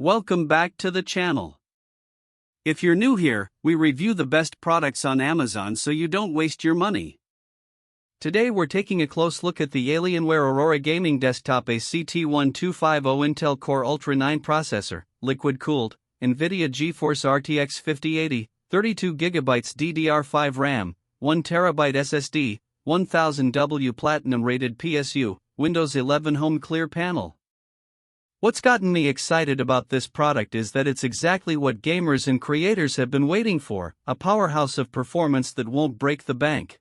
Welcome back to the channel. If you're new here, we review the best products on Amazon so you don't waste your money. Today we're taking a close look at the Alienware Aurora Gaming Desktop, a CT1250 Intel Core Ultra 9 processor, liquid-cooled, NVIDIA GeForce RTX 5080, 32GB DDR5 RAM, 1TB SSD, 1000W Platinum-rated PSU, Windows 11 Home Clear Panel. What's gotten me excited about this product is that it's exactly what gamers and creators have been waiting for, a powerhouse of performance that won't break the bank.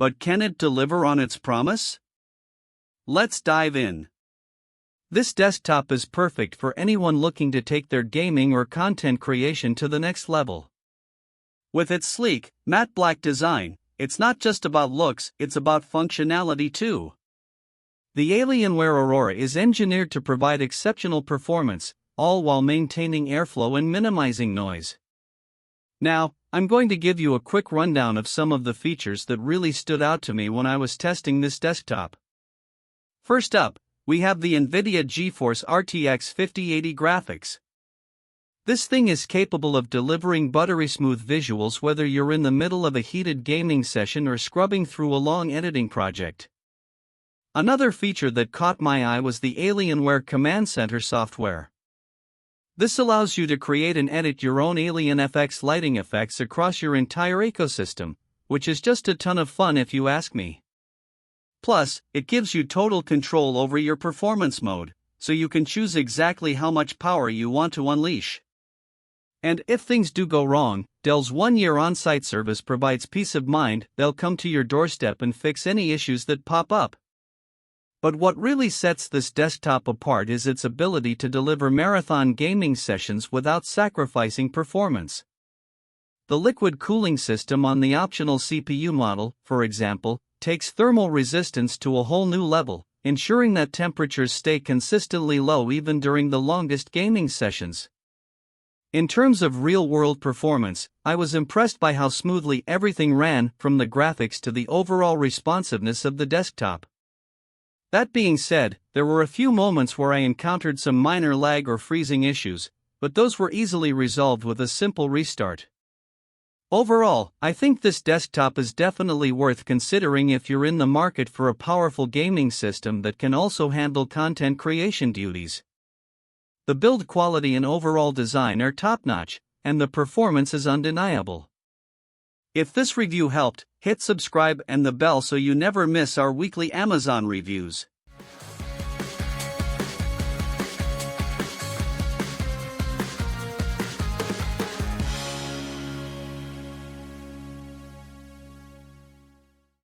But can it deliver on its promise? Let's dive in. This desktop is perfect for anyone looking to take their gaming or content creation to the next level. With its sleek, matte black design, it's not just about looks, it's about functionality too. The Alienware Aurora is engineered to provide exceptional performance, all while maintaining airflow and minimizing noise. Now, I'm going to give you a quick rundown of some of the features that really stood out to me when I was testing this desktop. First up, we have the NVIDIA GeForce RTX 5080 graphics. This thing is capable of delivering buttery smooth visuals whether you're in the middle of a heated gaming session or scrubbing through a long editing project. Another feature that caught my eye was the Alienware Command Center software. This allows you to create and edit your own Alien FX lighting effects across your entire ecosystem, which is just a ton of fun if you ask me. Plus, it gives you total control over your performance mode, so you can choose exactly how much power you want to unleash. And if things do go wrong, Dell's 1-year on-site service provides peace of mind. They'll come to your doorstep and fix any issues that pop up. But what really sets this desktop apart is its ability to deliver marathon gaming sessions without sacrificing performance. The liquid cooling system on the optional CPU model, for example, takes thermal resistance to a whole new level, ensuring that temperatures stay consistently low even during the longest gaming sessions. In terms of real-world performance, I was impressed by how smoothly everything ran, from the graphics to the overall responsiveness of the desktop. That being said, there were a few moments where I encountered some minor lag or freezing issues, but those were easily resolved with a simple restart. Overall, I think this desktop is definitely worth considering if you're in the market for a powerful gaming system that can also handle content creation duties. The build quality and overall design are top-notch, and the performance is undeniable. If this review helped, hit subscribe and the bell so you never miss our weekly Amazon reviews.